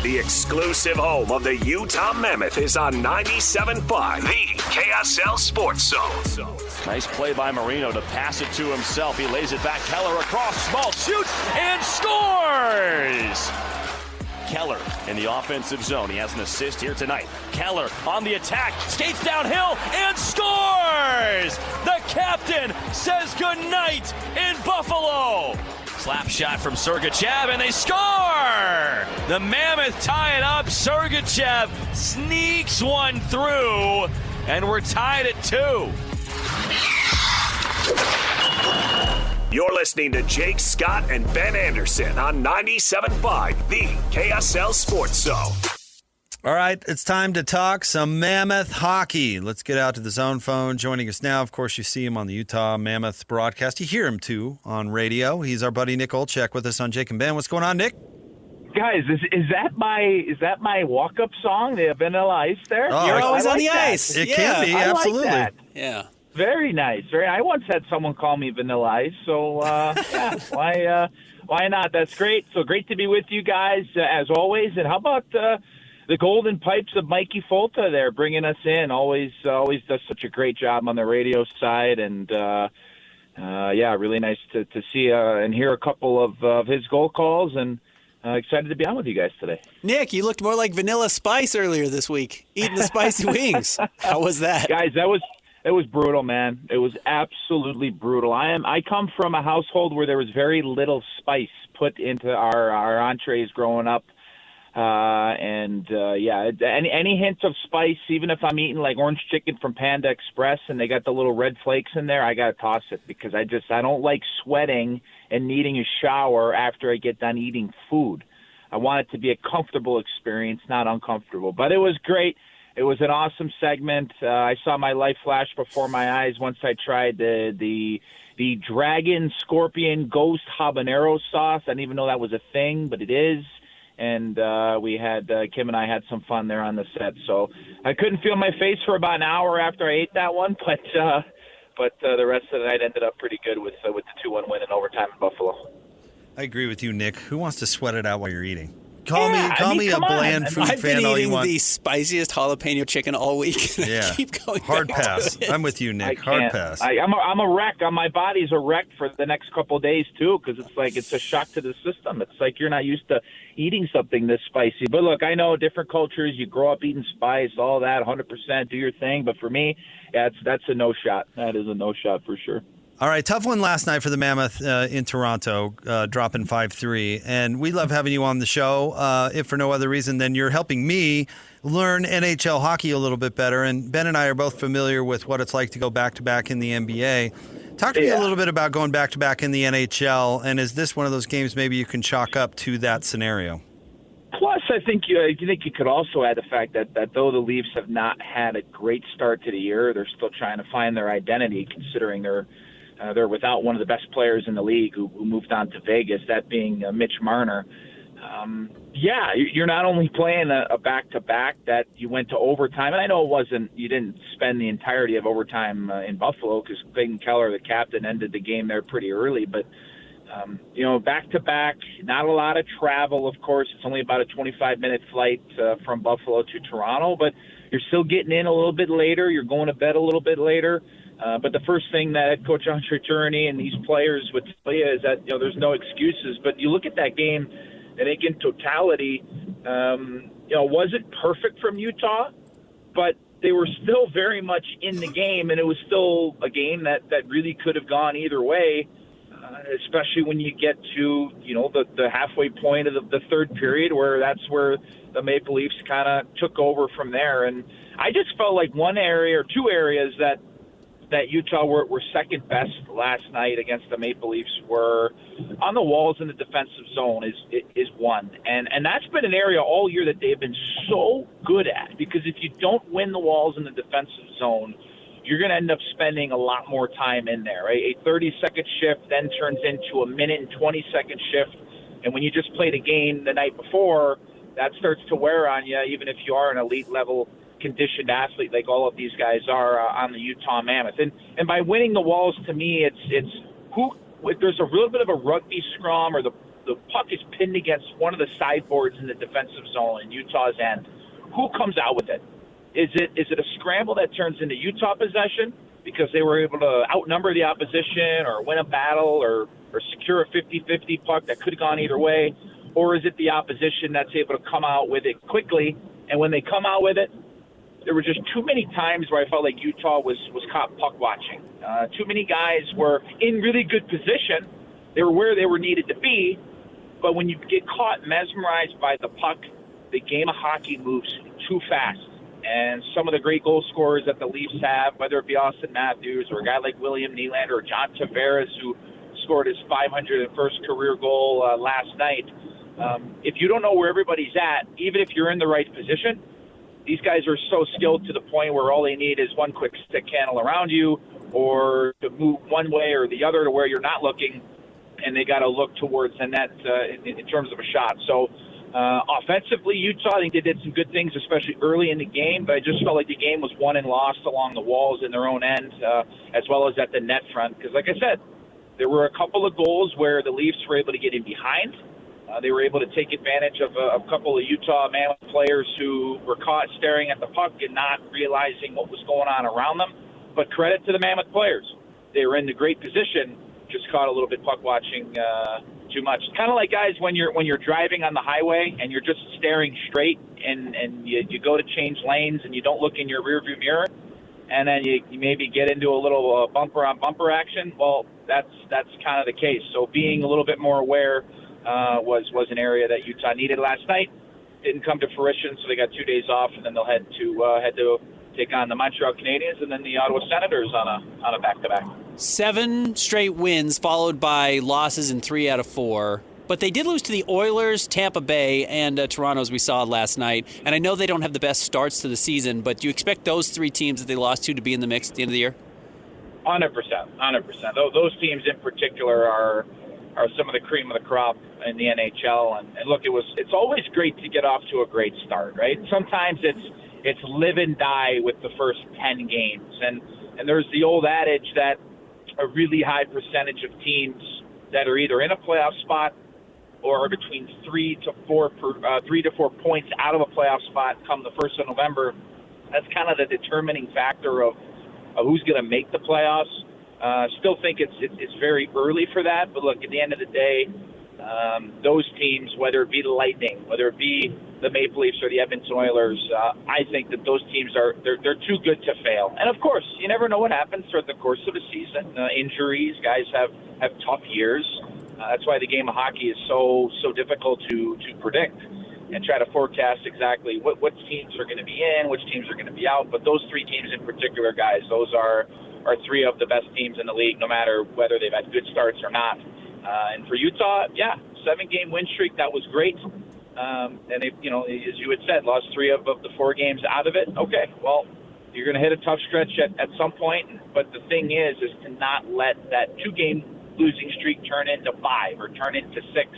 The exclusive home of the Utah Mammoth is on 97.5, the KSL Sports Zone. Nice play by Marino to pass it to himself. He lays it back. Keller across, small, shoots, and scores! Keller in the offensive zone. He has an assist here tonight. Keller on the attack, skates downhill, and scores! The captain says goodnight in Buffalo. Slap shot from Sergachev, and they score! The Mammoth tie it up. Sergachev sneaks one through, and we're tied at 2. You're listening to Jake Scott and Ben Anderson on 97.5, the KSL Sports Zone. All right, it's time to talk some Mammoth hockey. Let's get out to the zone phone. Joining us now, of course, you see him on the Utah Mammoth broadcast. You hear him, too, on radio. He's our buddy Nick Olczyk with us on Jake and Ben. What's going on, Nick? Guys, is that my walk-up song, the Vanilla Ice there? Oh, You're always on the that. ice. It can be, absolutely. I like that. Yeah. Very nice. I once had someone call me Vanilla Ice, so yeah, why not? That's great. So great to be with you guys as always. And how about the golden pipes of Mikey Folta there, bringing us in? Always does such a great job on the radio side, and yeah, really nice to see and hear a couple of his goal calls, and excited to be on with you guys today. Nick, you looked more like Vanilla Spice earlier this week, eating the spicy wings. How was that? Guys, it was brutal, man. It was absolutely brutal. I come from a household where there was very little spice put into our entrees growing up. Yeah, any hint of spice, even if I'm eating like orange chicken from Panda Express and they got the little red flakes in there, I got to toss it because I don't like sweating and needing a shower after I get done eating food. I want it to be a comfortable experience, not uncomfortable. But it was great. It was an awesome segment. I saw my life flash before my eyes once I tried the Dragon Scorpion Ghost Habanero sauce. I didn't even know that was a thing, but it is. And we had Kim and I had some fun there on the set. So I couldn't feel my face for about an hour after I ate that one, but the rest of the night ended up pretty good with the 2-1 win in overtime in Buffalo. I agree with you, Nick. Who wants to sweat it out while you're eating? Call me a come bland on. food I've fan been all you eating want. the spiciest jalapeno chicken all week. Yeah. I keep going Hard back pass. to it. I'm with you, I Nick. can't. Hard pass. I'm a wreck. My body's a wreck for the next couple of days, too, because it's a shock to the system. It's like you're not used to eating something this spicy. But, look, I know different cultures, you grow up eating spice, all that, 100%, do your thing. But for me, that's a no-shot. That is a no-shot for sure. All right, tough one last night for the Mammoth in Toronto, dropping 5-3. And we love having you on the show, if for no other reason than you're helping me learn NHL hockey a little bit better. And Ben and I are both familiar with what it's like to go back-to-back in the NBA. Talk to me a little bit about going back-to-back in the NHL, and is this one of those games maybe you can chalk up to that scenario? Plus, I think you could also add the fact that though the Leafs have not had a great start to the year, they're still trying to find their identity, considering they're without one of the best players in the league who moved on to Vegas, that being Mitch Marner. You're not only playing a back-to-back that you went to overtime, and I know you didn't spend the entirety of overtime in Buffalo because Clayton Keller, the captain, ended the game there pretty early, but back-to-back, not a lot of travel, of course. It's only about a 25-minute flight from Buffalo to Toronto, but you're still getting in a little bit later. You're going to bed a little bit later. But the first thing that Coach Andre Tourney and these players would tell you is that there's no excuses. But you look at that game, I think in totality, wasn't perfect from Utah, but they were still very much in the game, and it was still a game that really could have gone either way, especially when you get to the halfway point of the third period, where that's where the Maple Leafs kind of took over from there. And I just felt like one area or two areas that Utah were second best last night against the Maple Leafs were on the walls in the defensive zone is one. And that's been an area all year that they've been so good at, because if you don't win the walls in the defensive zone, you're going to end up spending a lot more time in there, right? A 30-second shift then turns into a minute and 20-second shift. And when you just played a game the night before, that starts to wear on you, even if you are an elite-level conditioned athlete like all of these guys are on the Utah Mammoth. And by winning the walls, to me, it's who there's a little bit of a rugby scrum, or the the puck is pinned against one of the sideboards in the defensive zone in Utah's end. Who comes out with it? Is it a scramble that turns into Utah possession because they were able to outnumber the opposition or win a battle or secure a 50-50 puck that could have gone either way? Or is it the opposition that's able to come out with it quickly? And when they come out with it, there were just too many times where I felt like Utah was caught puck watching. Too many guys were in really good position. They were where they were needed to be. But when you get caught mesmerized by the puck, the game of hockey moves too fast. And some of the great goal scorers that the Leafs have, whether it be Austin Matthews or a guy like William Nylander or John Tavares, who scored his 501st career goal last night, if you don't know where everybody's at, even if you're in the right position, these guys are so skilled to the point where all they need is one quick stick handle around you or to move one way or the other to where you're not looking, and they got to look towards the net in terms of a shot. So offensively, Utah, I think they did some good things, especially early in the game, but I just felt like the game was won and lost along the walls in their own end, as well as at the net front. Because like I said, there were a couple of goals where the Leafs were able to get in behind. They were able to take advantage of a couple of Utah Mammoth players who were caught staring at the puck and not realizing what was going on around them. But credit to the Mammoth players. They were in the great position, just caught a little bit puck watching too much. Kind of like, guys, when you're driving on the highway and you're just staring straight and you go to change lanes and you don't look in your rearview mirror, and then you maybe get into a little bumper-on-bumper action. Well, that's kind of the case. So being a little bit more aware was an area that Utah needed last night. Didn't come to fruition, so they got 2 days off, and then they'll head to take on the Montreal Canadiens and then the Ottawa Senators on a back-to-back. 7 straight wins followed by losses in 3 out of 4. But they did lose to the Oilers, Tampa Bay, and Toronto, as we saw last night. And I know they don't have the best starts to the season, but do you expect those 3 teams that they lost to be in the mix at the end of the year? 100%. Those teams in particular are some of the cream of the crop in the NHL. And look, it's always great to get off to a great start, right? Sometimes it's live and die with the first 10 games. And there's the old adage that a really high percentage of teams that are either in a playoff spot or are between 3 to 4 points out of a playoff spot come the 1st of November. That's kind of the determining factor of who's going to make the playoffs. Still think it's very early for that, but look, at the end of the day, those teams, whether it be the Lightning, whether it be the Maple Leafs or the Edmonton Oilers, I think that those teams they're too good to fail. And of course, you never know what happens throughout the course of a season. Injuries, guys have tough years. That's why the game of hockey is so difficult to predict and try to forecast exactly what teams are going to be in, which teams are going to be out. But those 3 teams in particular, guys, those are 3 of the best teams in the league, no matter whether they've had good starts or not. And for Utah, 7-game win streak, that was great. And they, as you had said, lost 3 of the 4 games out of it. Okay, well, you're going to hit a tough stretch at some point. But the thing is to not let that 2-game losing streak turn into 5 or turn into 6.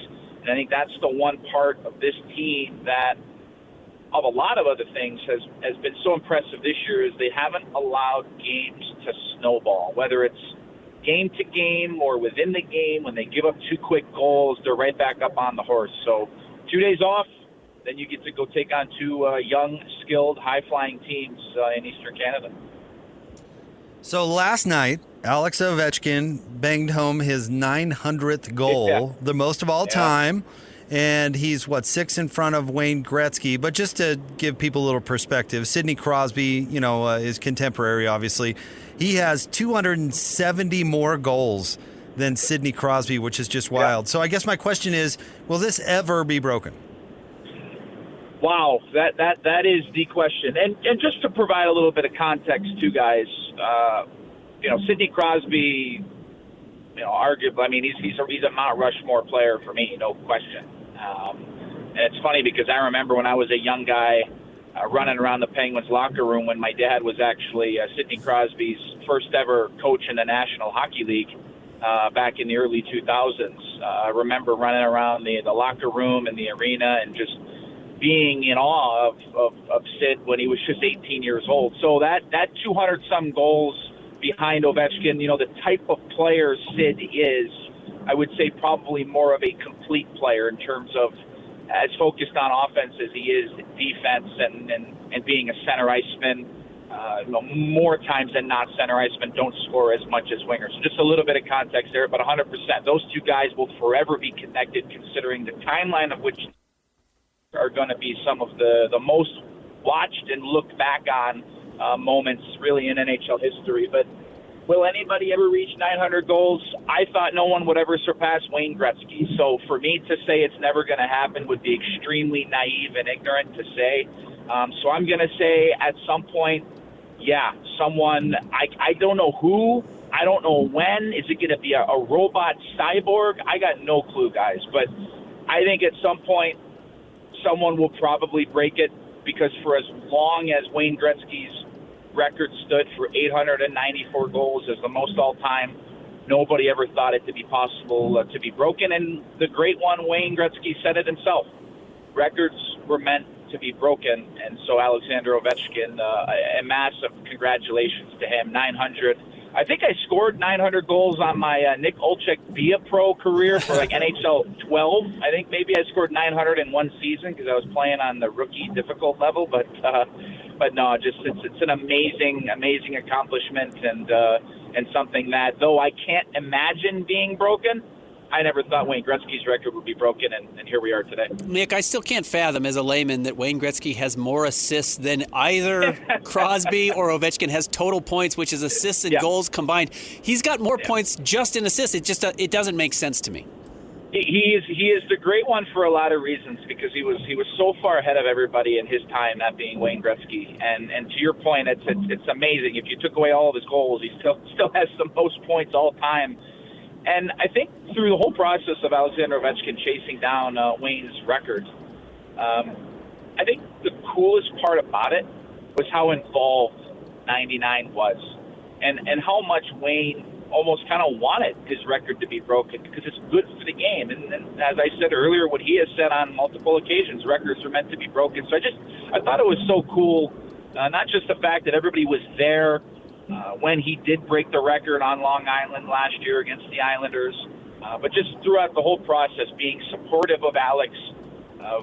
And I think that's the one part of this team that, of a lot of other things, has been so impressive this year is they haven't allowed games to snowball, whether it's game to game or within the game. When they give up 2 quick goals, they're right back up on the horse. So 2 days off, then you get to go take on 2 young, skilled, high-flying teams in Eastern Canada. So last night, Alex Ovechkin banged home his 900th goal, the most of all time. And he's, 6 in front of Wayne Gretzky. But just to give people a little perspective, Sidney Crosby, is contemporary, obviously. He has 270 more goals than Sidney Crosby, which is just wild. So I guess my question is, will this ever be broken? Wow, that is the question. And just to provide a little bit of context too, guys, Sidney Crosby, arguably, I mean, he's a Mount Rushmore player for me, no question. And it's funny because I remember when I was a young guy running around the Penguins locker room when my dad was actually Sidney Crosby's first ever coach in the National Hockey League back in the early 2000s. I remember running around the locker room and the arena and just being in awe of Sid when he was just 18 years old. So that 200-some goals behind Ovechkin, the type of player Sid is, I would say probably more of a complete player in terms of as focused on offense as he is defense and being a center iceman. More times than not, center icemen don't score as much as wingers. So just a little bit of context there, but 100%. Those two guys will forever be connected, considering the timeline of which are going to be some of the most watched and looked back on moments really in NHL history. But will anybody ever reach 900 goals? I thought no one would ever surpass Wayne Gretzky. So for me to say it's never going to happen would be extremely naive and ignorant to say. So I'm going to say at some point, yeah, someone, I don't know who, I don't know when. Is it going to be a robot cyborg? I got no clue, guys. But I think at some point, someone will probably break it, because for as long as Wayne Gretzky's record stood for 894 goals as the most all-time, nobody ever thought it to be possible to be broken. And the great one, Wayne Gretzky, said it himself. Records were meant to be broken, and so Alexander Ovechkin, a massive congratulations to him. 900. I think I scored 900 goals on my Nick Olczyk Via Pro career for like NHL 12. I think maybe I scored 900 in one season because I was playing on the rookie difficult level. But no, just it's an amazing accomplishment, and something that, though I can't imagine being broken, I never thought Wayne Gretzky's record would be broken, and here we are today. Nick, I still can't fathom as a layman that Wayne Gretzky has more assists than either Crosby or Ovechkin has total points, which is assists and goals combined. He's got more points just in assists. It doesn't make sense to me. He is the great one for a lot of reasons, because he was so far ahead of everybody in his time, that being Wayne Gretzky. And to your point, it's amazing. If you took away all of his goals, he still has the most points all time. And I think through the whole process of Alexander Ovechkin chasing down Wayne's record, I think the coolest part about it was how involved 99 was, and how much Wayne almost kind of wanted his record to be broken, because it's good for the game. And as I said earlier, what he has said on multiple occasions, records are meant to be broken. So I thought it was so cool, not just the fact that everybody was there when he did break the record on Long Island last year against the Islanders, but just throughout the whole process, being supportive of Alex,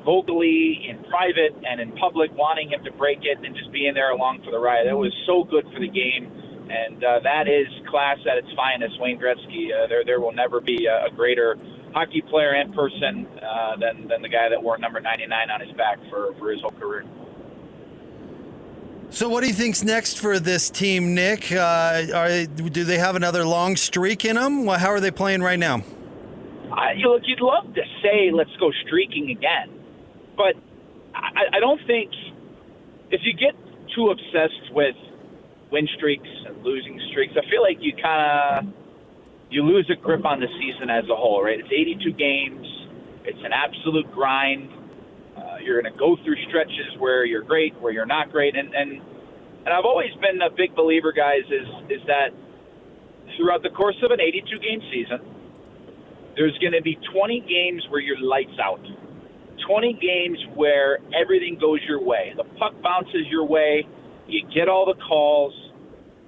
vocally, in private, and in public, wanting him to break it, and just being there along for the ride. It was so good for the game, and that is class at its finest. Wayne Gretzky, there will never be a greater hockey player and person than the guy that wore number 99 on his back for his whole career. So what do you think's next for this team, Nick? Do they have another long streak in them? How are they playing right now? Look, you'd love to say let's go streaking again, but I don't think, if you get too obsessed with win streaks and losing streaks, I feel like you lose a grip on the season as a whole, right? It's 82 games. It's an absolute grind. You're going to go through stretches where you're great, where you're not great. And I've always been a big believer, guys, is that throughout the course of an 82-game season, there's going to be 20 games where you're lights out. 20 games where everything goes your way. The puck bounces your way. You get all the calls.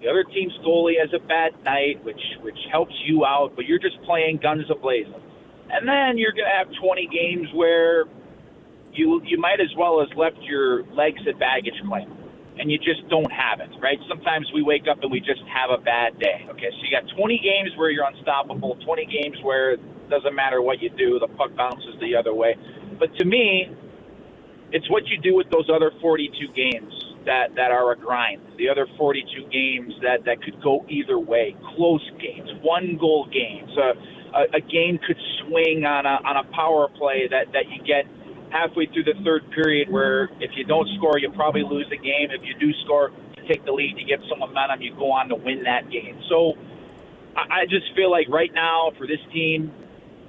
The other team's goalie has a bad night, which helps you out, but you're just playing guns a-blazing. And then you're going to have 20 games where you might as well have left your legs at baggage claim, and you just don't have it, right? Sometimes we wake up and we just have a bad day. Okay, so you got 20 games where you're unstoppable, 20 games where it doesn't matter what you do, the puck bounces the other way. But to me, it's what you do with those other 42 games that are a grind. The other 42 games that could go either way, close games, one-goal games. A game could swing on a power play that you get halfway through the third period, where if you don't score, you probably lose the game. If you do score, you take the lead, you get some momentum, you go on to win that game. So I just feel like right now for this team,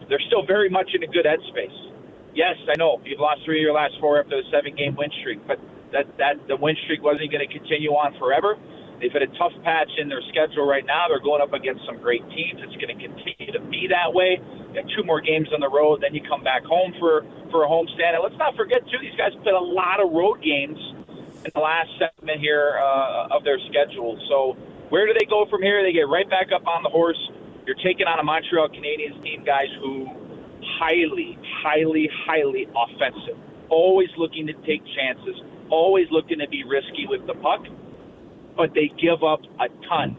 they're still very much in a good headspace. Yes, I know you've lost 3 of your last 4 after the 7-game win streak, but that the win streak wasn't going to continue on forever. They've had a tough patch in their schedule right now. They're going up against some great teams. It's going to continue to be that way. You got 2 more games on the road, then you come back home for a homestand. And let's not forget, too, these guys played a lot of road games in the last segment here of their schedule. So where do they go from here? They get right back up on the horse. you're taking on a Montreal Canadiens team, guys, who highly, highly, highly offensive, always looking to take chances, always looking to be risky with the puck, but they give up a ton.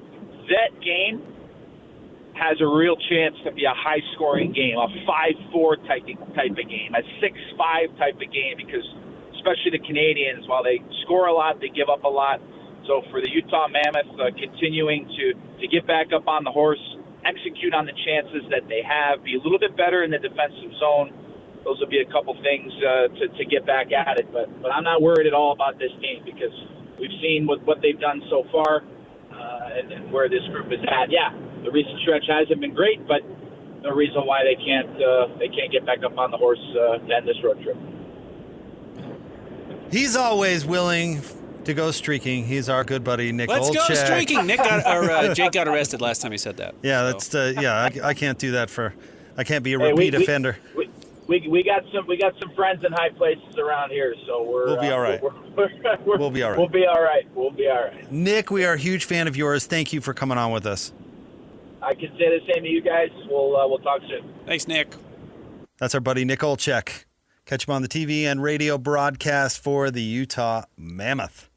That game has a real chance to be a high-scoring game, a 5-4 type of game, a 6-5 type of game, because especially the Canadiens, while they score a lot, they give up a lot. So for the Utah Mammoth, continuing to get back up on the horse, execute on the chances that they have, be a little bit better in the defensive zone. Those will be a couple things to get back at it. But I'm not worried at all about this game because we've seen what they've done so far and where this group is at. Yeah, the recent stretch hasn't been great, but no reason why they can't get back up on the horse to end this road trip. He's always willing to go streaking. He's our good buddy Nick Let's Olczyk. go streaking. Jake got arrested last time he said that. Yeah, so. I can't do that I can't be a repeat offender. We got some friends in high places around here, so we'll be all right. We'll be all right. We'll be all right. We'll be all right. Nick, we are a huge fan of yours. Thank you for coming on with us. I can say the same to you guys. We'll talk soon. Thanks, Nick. That's our buddy Nick Olczyk. Catch him on the TV and radio broadcast for the Utah Mammoth.